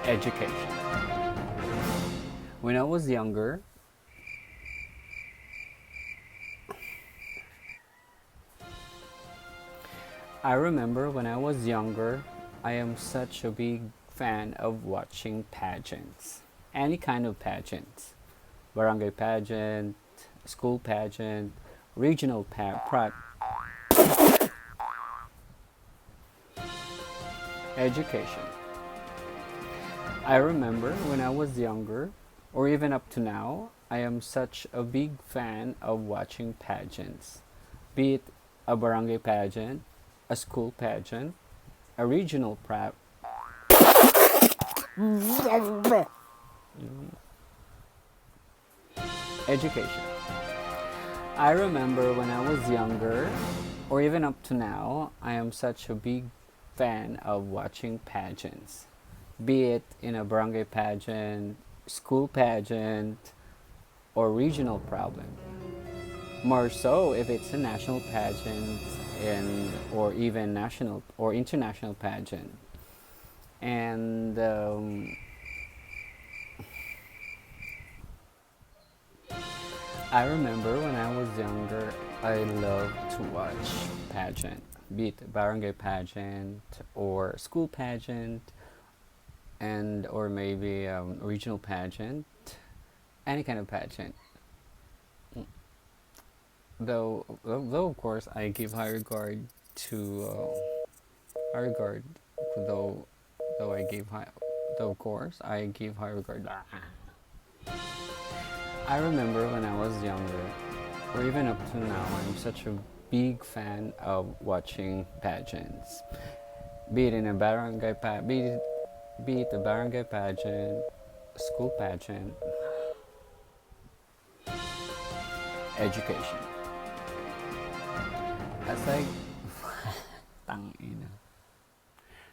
Education. When I was younger, I remember when I was younger, I am such a big fan of watching pageants. Any kind of pageants. Barangay pageant, school pageant, regional education. I remember when I was younger, or even up to now, I am such a big fan of watching pageants. Be it a barangay pageant, a school pageant, a regional education. I remember when I was younger, or even up to now, I am such a big fan of watching pageants. Be it in a barangay pageant, school pageant, or regional problem. More so if it's a national pageant and or even national or international pageant. And I remember when I was younger, I loved to watch pageant, be it barangay pageant or school pageant, and or maybe regional pageant, any kind of pageant. Though of course I give high regard to high regard, though though I give high, though of course I give high regard. I remember when I was younger, or even up to now, I'm such a big fan of watching pageants. Be it in a be it a barangay pageant, a school pageant, education. As I Tangina.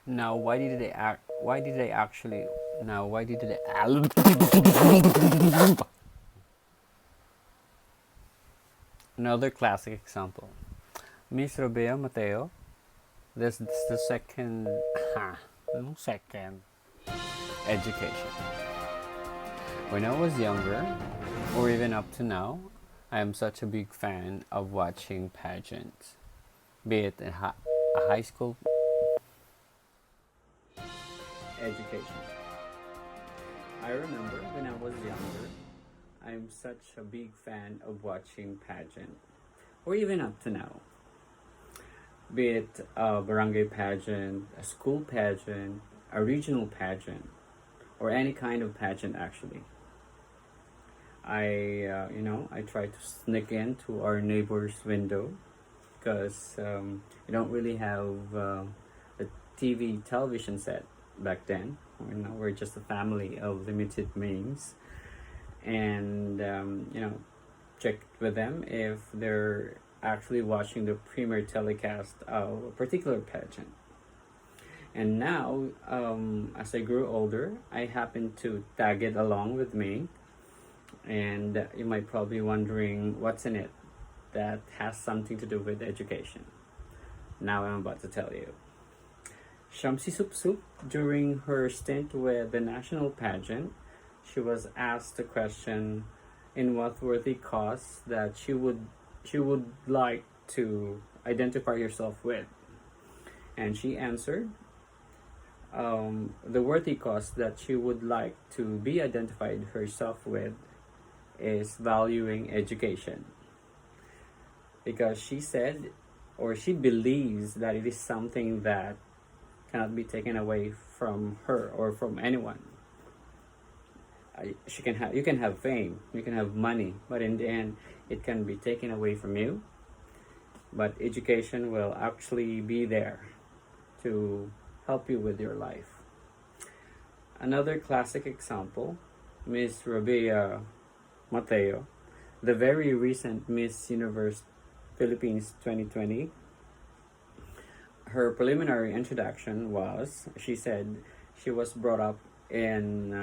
Now, why did they act? Why did they actually? Now, why did they? Another classic example. Miss Robea Mateo. This is the second. Second. Education. When I was younger, or even up to now, I am such a big fan of watching pageants. Be it a high school education. I remember when I was younger, I'm such a big fan of watching pageant, or even up to now. Be it a barangay pageant, a school pageant, a regional pageant, or any kind of pageant actually. I try to sneak into our neighbor's window because we don't really have a television set back then. We're just a family of limited means, and check with them if they're actually watching the premiere telecast of a particular pageant. And now, as I grew older, I happen to tag it along with me, and you might probably wondering what's in it that has something to do with education. Now I'm about to tell you. Shamsi Sup Sup, during her stint with the national pageant, she was asked a question in what worthy cause that she would like to identify herself with, and she answered, the worthy cause that she would like to be identified herself with is valuing education, because she said, or she believes that it is something that cannot be taken away from her or from anyone. You can have fame, you can have money, but in the end it can be taken away from you. But education will actually be there to help you with your life. Another classic example, Miss Rabea Mateo, the very recent Miss Universe Philippines 2020. Her preliminary introduction was, she said she was brought up in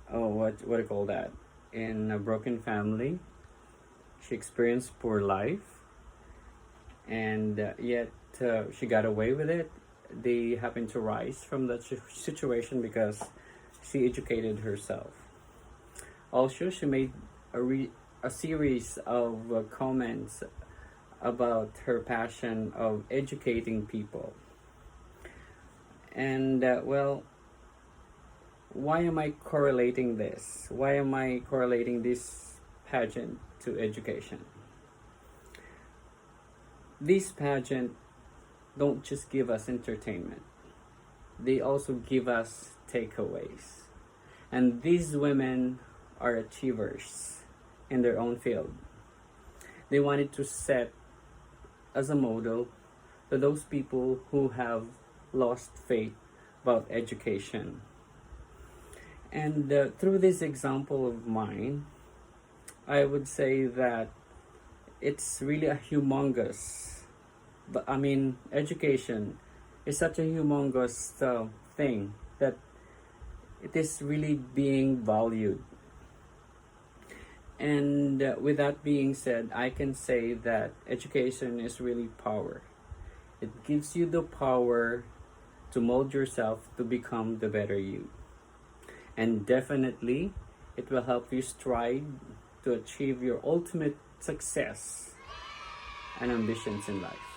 what do you call that, in a broken family. She experienced poor life, and yet she got away with it. they happen to rise from that situation because she educated herself. Also, she made a series of comments about her passion of educating people. And well, why am I correlating this? Why am I correlating this pageant to education? These pageant don't just give us entertainment. They also give us takeaways. And these women are achievers in their own field. They wanted to set as a model to those people who have lost faith about education. And through this example of mine, I would say that it's really a humongous, but I mean, education is such a humongous thing that it is really being valued. And with that being said, I can say that education is really power. It gives you the power to mold yourself to become the better you. And definitely, it will help you strive to achieve your ultimate success and ambitions in life.